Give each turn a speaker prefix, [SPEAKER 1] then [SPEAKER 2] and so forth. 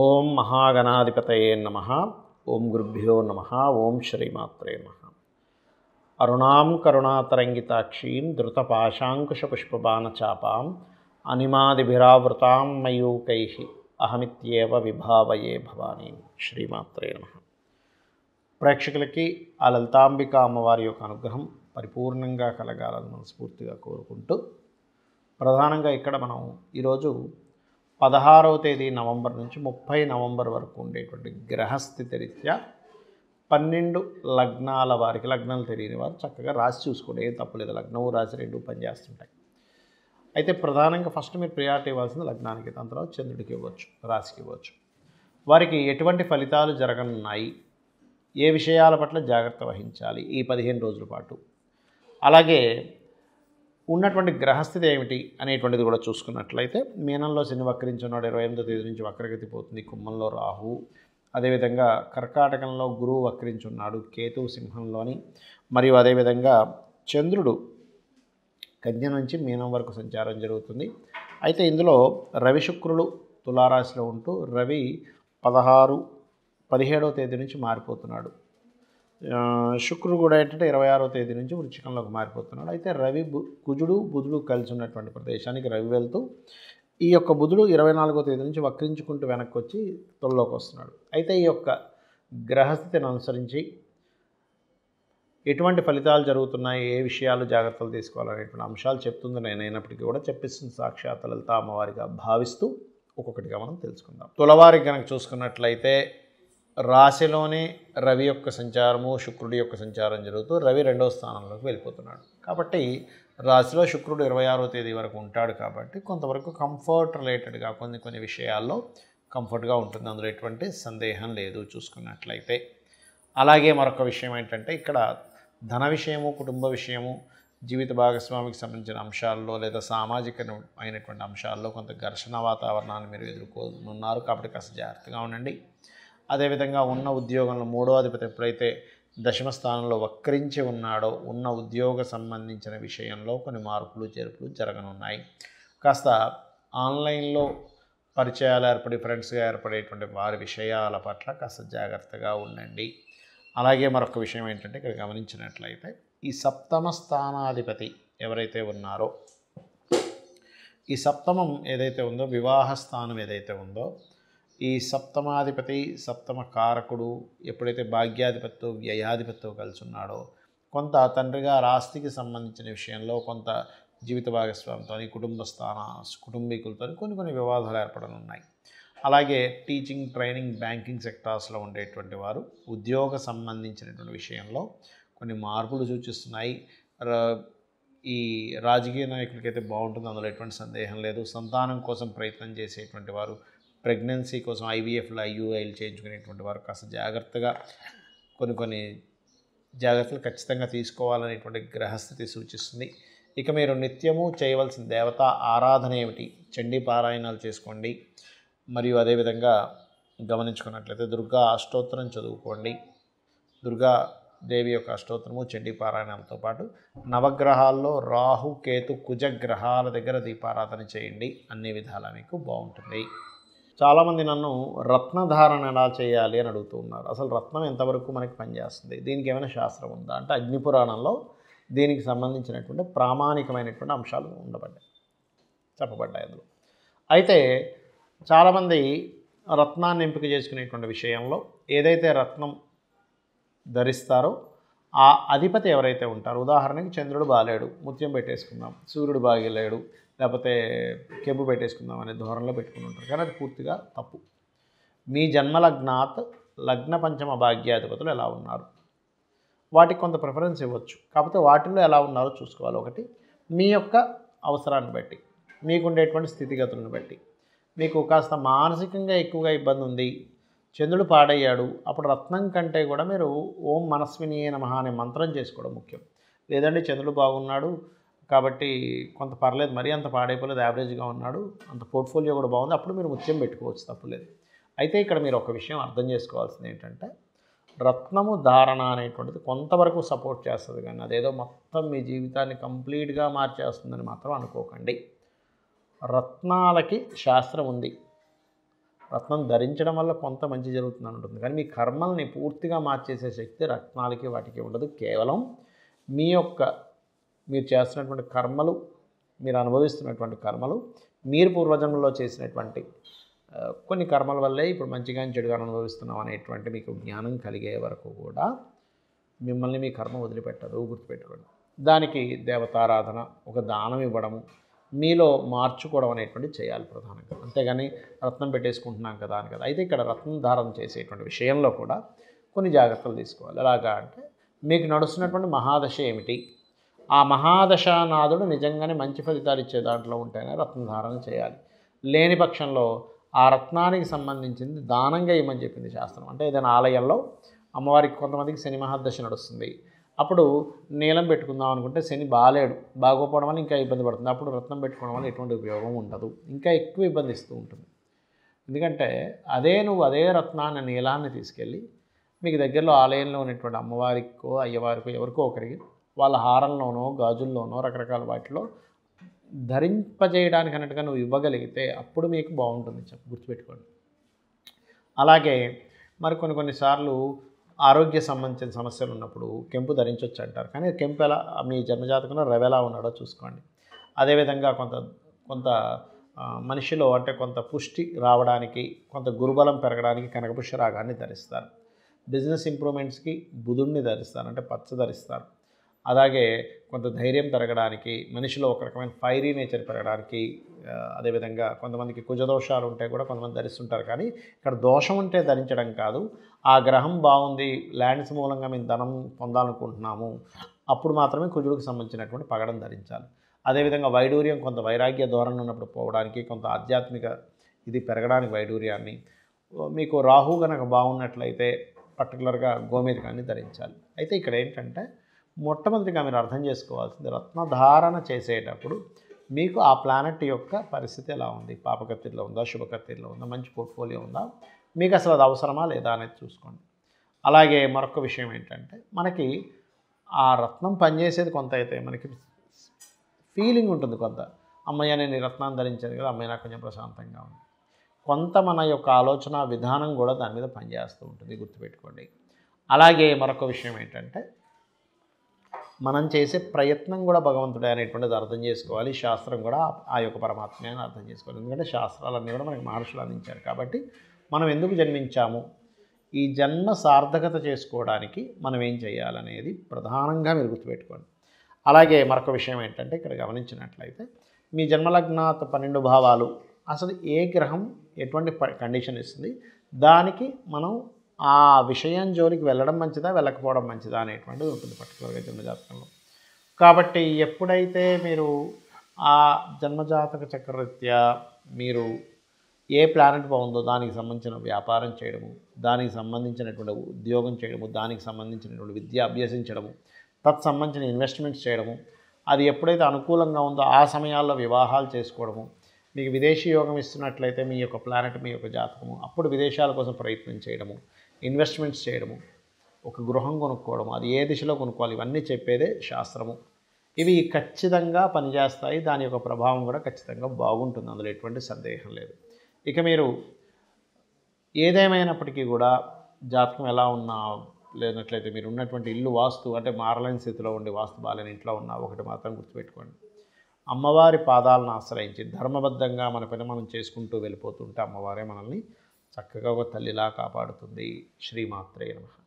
[SPEAKER 1] ఓం మహాగణాధిపతయే నమః. ఓం గురుభ్యో నమః. ఓం శ్రీమాత్రే నమః. అరుణాం కరుణాతరంగితాక్షీం ధృతపాశాంకుశపుష్పబాణచాపాం అనిమాదిభిరావృతాం మయూకైః అహమిత్యేవ విభావయే భవానీం. శ్రీమాత్రే నమః. ప్రేక్షకులకి ఆ లలితాంబిక అమ్మవారి యొక్క అనుగ్రహం పరిపూర్ణంగా కలగాలని మనస్ఫూర్తిగా కోరుకుంటూ, ప్రధానంగా ఇక్కడ మనం ఈరోజు 16వ తేదీ నవంబర్ నుంచి 30 నవంబర్ వరకు ఉండేటువంటి గ్రహస్థితి రీత్యా 12 లగ్నాల వారికి, లగ్నాలు తెలియని వారు చక్కగా రాసి చూసుకోండి, ఏం తప్పులేదు. లగ్నము రాశి రెండు పనిచేస్తుంటాయి. అయితే ప్రధానంగా ఫస్ట్ మీరు ప్రియారిటీ ఇవ్వాల్సింది లగ్నానికి, దాని తర్వాత చంద్రుడికి ఇవ్వచ్చు, రాశికి ఇవ్వచ్చు. వారికి ఎటువంటి ఫలితాలు జరగనున్నాయి, ఏ విషయాల పట్ల జాగ్రత్త వహించాలి ఈ 15 రోజుల పాటు, అలాగే ఉన్నటువంటి గ్రహస్థితి ఏమిటి అనేటువంటిది కూడా చూసుకున్నట్లయితే, మీనంలో శని వక్రించున్నాడు, 28వ తేదీ నుంచి వక్రగతి పోతుంది. కుంభంలో రాహు, అదేవిధంగా కర్కాటకంలో గురువు వక్రించున్నాడు, కేతువు సింహంలోని, మరియు అదేవిధంగా చంద్రుడు కన్య నుంచి మీనం వరకు సంచారం జరుగుతుంది. అయితే ఇందులో రవి శుక్రులు తులారాశిలో ఉంటూ, రవి 17వ తేదీ నుంచి మారిపోతున్నాడు. శుక్రుడు కూడా ఏంటంటే 26వ తేదీ నుంచి వృశ్చికంలోకి మారిపోతున్నాడు. అయితే రవి కుజుడు బుధుడు కలిసి ఉన్నటువంటి ప్రదేశానికి రవి వెళ్తూ, ఈ యొక్క బుధుడు 24వ తేదీ నుంచి వక్రించుకుంటూ వెనక్కి వచ్చి తొలలోకి వస్తున్నాడు. అయితే ఈ యొక్క గ్రహస్థితిని అనుసరించి ఎటువంటి ఫలితాలు జరుగుతున్నాయి, ఏ విషయాలు జాగ్రత్తలు తీసుకోవాలనేటువంటి అంశాలు చెప్తుంది నేనైనప్పటికీ కూడా చెప్పిస్తుంది సాక్షాత్ లలిత అమ్మవారిగా భావిస్తూ ఒక్కొక్కటిగా మనం తెలుసుకుందాం. తులవారికి కనుక చూసుకున్నట్లయితే, రాశిలోనే రవి యొక్క సంచారము, శుక్రుడి యొక్క సంచారం జరుగుతూ రవి 2వ స్థానంలోకి వెళ్ళిపోతున్నాడు. కాబట్టి రాశిలో శుక్రుడు 26వ తేదీ వరకు ఉంటాడు. కాబట్టి కొంతవరకు కంఫర్ట్ రిలేటెడ్గా కొన్ని విషయాల్లో కంఫర్ట్గా ఉంటుంది, అందులో ఎటువంటి సందేహం లేదు చూసుకున్నట్లయితే. అలాగే మరొక విషయం ఏంటంటే, ఇక్కడ ధన విషయము, కుటుంబ విషయము, జీవిత భాగస్వామికి సంబంధించిన అంశాల్లో లేదా సామాజిక అయినటువంటి అంశాల్లో కొంత ఘర్షణ వాతావరణాన్ని మీరు ఎదుర్కొనున్నారు. కాబట్టి కాస్త జాగ్రత్తగా ఉండండి. అదేవిధంగా ఉన్న ఉద్యోగంలో 3వ అధిపతి ఎప్పుడైతే దశమ స్థానంలో వక్రించి ఉన్నాడో, ఉన్న ఉద్యోగ సంబంధించిన విషయంలో కొన్ని మార్పులు చేర్పులు జరగనున్నాయి. కాస్త ఆన్లైన్లో పరిచయాలు ఏర్పడి ఫ్రెండ్స్గా ఏర్పడేటువంటి వారి విషయాల పట్ల కాస్త జాగ్రత్తగా ఉండండి. అలాగే మరొక విషయం ఏంటంటే, ఇక్కడ గమనించినట్లయితే ఈ సప్తమ స్థానాధిపతి ఎవరైతే ఉన్నారో, ఈ సప్తమం ఏదైతే ఉందో, వివాహ స్థానం ఏదైతే ఉందో, ఈ సప్తమాధిపతి సప్తమ కారకుడు ఎప్పుడైతే భాగ్యాధిపతితో వ్యయాధిపతితో కలిసి ఉన్నాడో, కొంత తండ్రిగా ఆస్తికి సంబంధించిన విషయంలో కొంత జీవిత భాగస్వామితో, కుటుంబీకులతో కొన్ని వివాదాలు ఏర్పడనున్నాయి. అలాగే టీచింగ్, ట్రైనింగ్, బ్యాంకింగ్ సెక్టార్స్లో ఉండేటువంటి వారు ఉద్యోగ సంబంధించినటువంటి విషయంలో కొన్ని మార్పులు సూచిస్తున్నాయి. ఈ రాజకీయ నాయకులకైతే బాగుంటుంది, అందులో ఎటువంటి సందేహం లేదు. సంతానం కోసం ప్రయత్నం చేసేటువంటి వారు, ప్రెగ్నెన్సీ కోసం IVFలు, IUIలు చేయించుకునేటువంటి వారు కాస్త జాగ్రత్తగా కొన్ని జాగ్రత్తలు ఖచ్చితంగా తీసుకోవాలనేటువంటి గ్రహస్థితి సూచిస్తుంది. ఇక మీరు నిత్యము చేయవలసిన దేవతా ఆరాధన ఏమిటి? చండీ పారాయణాలు చేసుకోండి. మరియు అదేవిధంగా గమనించుకున్నట్లయితే దుర్గా అష్టోత్తరం చదువుకోండి. దుర్గా దేవి యొక్క అష్టోత్తరము, చండీ పారాయణాలతో పాటు నవగ్రహాల్లో రాహు, కేతు, కుజ గ్రహాల దగ్గర దీపారాధన చేయండి. అన్ని విధాలా మీకు బాగుంటుంది. చాలామంది నన్ను రత్నధారణ ఎలా చేయాలి అని అడుగుతూ ఉన్నారు. అసలు రత్నం ఎంతవరకు మనకి పనిచేస్తుంది, దీనికి ఏమైనా శాస్త్రం ఉందా అంటే, అగ్నిపురాణంలో దీనికి సంబంధించినటువంటి ప్రామాణికమైనటువంటి అంశాలు చెప్పబడ్డాయి అందులో. అయితే చాలామంది రత్నాన్ని ఎంపిక చేసుకునేటువంటి విషయంలో ఏదైతే రత్నం ధరిస్తారో ఆ అధిపతి ఎవరైతే ఉంటారో, ఉదాహరణకి చంద్రుడు బాలేడు, ముత్యం పెట్టేసుకుందాం, సూర్యుడు బాగలేడు, లేకపోతే కెంపు పెట్టేసుకుందాం అనే ధోరణిలో పెట్టుకుని ఉంటారు. కానీ అది పూర్తిగా తప్పు. మీ జన్మలగ్నాత్ లగ్న పంచమ భాగ్యాధిపతులు ఎలా ఉన్నారు, వాటికి కొంత ప్రిఫరెన్స్ ఇవ్వచ్చు. కాకపోతే వాటిల్లో ఎలా ఉన్నారో చూసుకోవాలి. ఒకటి, మీ యొక్క అవసరాన్ని బట్టి, మీకుండేటువంటి స్థితిగతులను బట్టి. మీకు కాస్త మానసికంగా ఎక్కువగా ఇబ్బంది ఉంది, చంద్రుడు పాడయ్యాడు, అప్పుడు రత్నం కంటే కూడా మీరు ఓం మనస్వినియే నమః అనే మంత్రం చేసుకోవడం ముఖ్యం. లేదంటే చంద్రుడు బాగున్నాడు కాబట్టి కొంత పర్లేదు, మరీ అంత పాడైపోలేదు, యావరేజ్గా ఉన్నాడు, అంత పోర్ట్ఫోలియో కూడా బాగుంది, అప్పుడు మీరు ముత్యం పెట్టుకోవచ్చు, తప్పులేదు. అయితే ఇక్కడ మీరు ఒక విషయం అర్థం చేసుకోవాల్సింది ఏంటంటే, రత్నము ధారణ అనేటువంటిది కొంతవరకు సపోర్ట్ చేస్తుంది, కానీ అదేదో మొత్తం మీ జీవితాన్ని కంప్లీట్గా మార్చేస్తుందని మాత్రం అనుకోకండి. రత్నాలకి శాస్త్రం ఉంది. రత్నం ధరించడం వల్ల కొంత మంచి జరుగుతుందని ఉంటుంది, కానీ మీ కర్మల్ని పూర్తిగా మార్చేసే శక్తి రత్నాలకి వాటికి ఉండదు. కేవలం మీ యొక్క మీరు చేస్తున్నటువంటి కర్మలు, మీరు అనుభవిస్తున్నటువంటి కర్మలు, మీరు పూర్వజన్మలో చేసినటువంటి కొన్ని కర్మల వల్లే ఇప్పుడు మంచిగా చెడుగా అనుభవిస్తున్నాం అనేటువంటి మీకు జ్ఞానం కలిగే వరకు కూడా మిమ్మల్ని మీ కర్మ వదిలిపెట్టదు, గుర్తుపెట్టుకోండి. దానికి దేవతారాధన, ఒక దానం ఇవ్వడము, మీలో మార్చుకోవడం అనేటువంటిది చేయాలి ప్రధానంగా. అంతేగాని రత్నం పెట్టేసుకుంటున్నాం కదా అని కదా. అయితే ఇక్కడ రత్నం ధారణ చేసేటువంటి విషయంలో కూడా కొన్ని జాగ్రత్తలు తీసుకోవాలి. ఎలాగా అంటే మీకు నడుస్తున్నటువంటి మహాదశ ఏమిటి, ఆ మహాదశానాథుడు నిజంగానే మంచి ఫలితాలు ఇచ్చే దాంట్లో ఉంటేనే రత్న ధారణ చేయాలి. లేని పక్షంలో ఆ రత్నానికి సంబంధించింది దానంగా ఇవ్వమని చెప్పింది శాస్త్రం. అంటే ఏదైనా ఆలయంలో అమ్మవారికి కొంతమందికి శని మహాదశ నడుస్తుంది, అప్పుడు నీలం పెట్టుకుందాం అనుకుంటే శని బాగోపోవడం వల్ల ఇంకా ఇబ్బంది పడుతుంది. అప్పుడు రత్నం పెట్టుకోవడం వల్ల ఎటువంటి ఉపయోగం ఉండదు, ఇంకా ఎక్కువ ఇబ్బంది ఇస్తూ ఉంటుంది. ఎందుకంటే అదే రత్నాన్ని నీలాన్ని తీసుకెళ్ళి మీకు దగ్గరలో ఆలయంలో ఉన్నటువంటి అమ్మవారికో అయ్యవారికో ఎవరికో ఒకరికి వాళ్ళ హారంలోనో గాజుల్లోనో రకరకాల వాటిలో ధరింపజేయడానికి అన్నట్టుగా నువ్వు ఇవ్వగలిగితే అప్పుడు మీకు బాగుంటుంది, గుర్తుపెట్టుకోండి. అలాగే మరి కొన్నిసార్లు ఆరోగ్య సంబంధించిన సమస్యలు ఉన్నప్పుడు కెంపు ధరించవచ్చు అంటారు, కానీ కెంపు ఎలా మీ జన్మజాతకంలో రవెలా ఉన్నాడో చూసుకోండి. అదేవిధంగా కొంత మనిషిలో అంటే కొంత పుష్టి రావడానికి, కొంత గురుబలం పెరగడానికి కనకపుష్య రాగాన్ని ధరిస్తారు. బిజినెస్ ఇంప్రూవ్మెంట్స్కి బుధుడిని ధరిస్తారు, అంటే పచ్చ ధరిస్తారు. అలాగే కొంత ధైర్యం పెరగడానికి, మనిషిలో ఒక రకమైన ఫైరీ నేచర్ పెరగడానికి, అదేవిధంగా కొంతమందికి కుజదోషాలు ఉంటే కూడా కొంతమంది ధరిస్తుంటారు. కానీ ఇక్కడ దోషం ఉంటే ధరించడం కాదు, ఆ గ్రహం బాగుంది, ల్యాండ్స్ మూలంగా మేము ధనం పొందాలనుకుంటున్నాము, అప్పుడు మాత్రమే కుజుడికి సంబంధించినటువంటి పగడం ధరించాలి. అదేవిధంగా వైడూర్యం, కొంత వైరాగ్య ధోరణి ఉన్నప్పుడు పోవడానికి, కొంత ఆధ్యాత్మిక ఇది పెరగడానికి వైడూర్యాన్ని, మీకు రాహు కనుక బాగున్నట్లయితే పర్టికులర్గా గోమేధికాన్ని ధరించాలి. అయితే ఇక్కడ ఏంటంటే మొట్టమొదటిగా మీరు అర్థం చేసుకోవాల్సింది, రత్నధారణ చేసేటప్పుడు మీకు ఆ ప్లానెట్ యొక్క పరిస్థితి ఎలా ఉంది, పాపకత్తిలో ఉందా, శుభకత్తిలో ఉందా, మంచి పోర్ట్ఫోలియో ఉందా, మీకు అసలు అది అవసరమా లేదా అనేది చూసుకోండి. అలాగే మరొక విషయం ఏంటంటే మనకి ఆ రత్నం పనిచేసేది కొంత అయితే మనకి ఫీలింగ్ ఉంటుంది, కొంత అమ్మయ్య నేను ఈ రత్నాన్ని ధరించాను కదా, అమ్మయ్య నాకు కొంచెం ప్రశాంతంగా ఉంది, కొంత మన యొక్క ఆలోచన విధానం కూడా దాని మీద పనిచేస్తూ ఉంటుంది, గుర్తుపెట్టుకోండి. అలాగే మరొక విషయం ఏంటంటే మనం చేసే ప్రయత్నం కూడా భగవంతుడే అనేటువంటిది అర్థం చేసుకోవాలి. శాస్త్రం కూడా ఆ యొక్క పరమాత్మే అని అర్థం చేసుకోవాలి. ఎందుకంటే శాస్త్రాలన్నీ కూడా మనకి మహర్షులు అందించారు. కాబట్టి మనం ఎందుకు జన్మించాము, ఈ జన్మ సార్థకత చేసుకోవడానికి మనం ఏం చేయాలనేది ప్రధానంగా మీరు గుర్తుపెట్టుకోండి. అలాగే మరొక విషయం ఏంటంటే ఇక్కడ గమనించినట్లయితే మీ జన్మలగ్నాత్ 12 భావాలు అసలు ఏ గ్రహం ఎటువంటి కండిషన్ ఇస్తుంది, దానికి మనం ఆ విషయం జోలికి వెళ్ళడం మంచిదా వెళ్ళకపోవడం మంచిదా అనేటువంటిది ఉంటుంది పర్టికులర్గా జన్మజాతకంలో. కాబట్టి ఎప్పుడైతే మీరు ఆ జన్మజాతక చక్రరీత్యా మీరు ఏ ప్లానెట్ బాగుందో దానికి సంబంధించిన వ్యాపారం చేయడము, దానికి సంబంధించినటువంటి ఉద్యోగం చేయడము, దానికి సంబంధించినటువంటి విద్య అభ్యసించడము, తత్సంబంధించిన ఇన్వెస్ట్మెంట్స్ చేయడము, అది ఎప్పుడైతే అనుకూలంగా ఉందో ఆ సమయాల్లో వివాహాలు చేసుకోవడము, మీకు విదేశీ యోగం ఇస్తున్నట్లయితే మీ యొక్క ప్లానెట్ మీ యొక్క జాతకము, అప్పుడు విదేశాల కోసం ప్రయత్నం చేయడము, ఇన్వెస్ట్మెంట్స్ చేయడము, ఒక గృహం కొనుక్కోవడము, అది ఏ దిశలో కొనుక్కోవాలి, ఇవన్నీ చెప్పేదే శాస్త్రము. ఇవి ఖచ్చితంగా పనిచేస్తాయి, దాని యొక్క ప్రభావం కూడా ఖచ్చితంగా బాగుంటుంది, అందులో ఎటువంటి సందేహం లేదు. ఇక మీరు ఏదేమైనప్పటికీ కూడా జాతకం ఎలా ఉన్నా లేనట్లయితే మీరు ఉన్నటువంటి ఇల్లు వాస్తు అంటే మారలేని స్థితిలో ఉండి వాస్తు బాలేని ఇంట్లో ఉన్నా ఒకటి మాత్రం గుర్తుపెట్టుకోండి, అమ్మవారి పాదాలను ఆశ్రయించి ధర్మబద్ధంగా మన పని మనం చేసుకుంటూ వెళ్ళిపోతుంటే అమ్మవారే మనల్ని చక్కగా ఒక తల్లిలా కాపాడుతుంది. శ్రీమాత్రే నమః.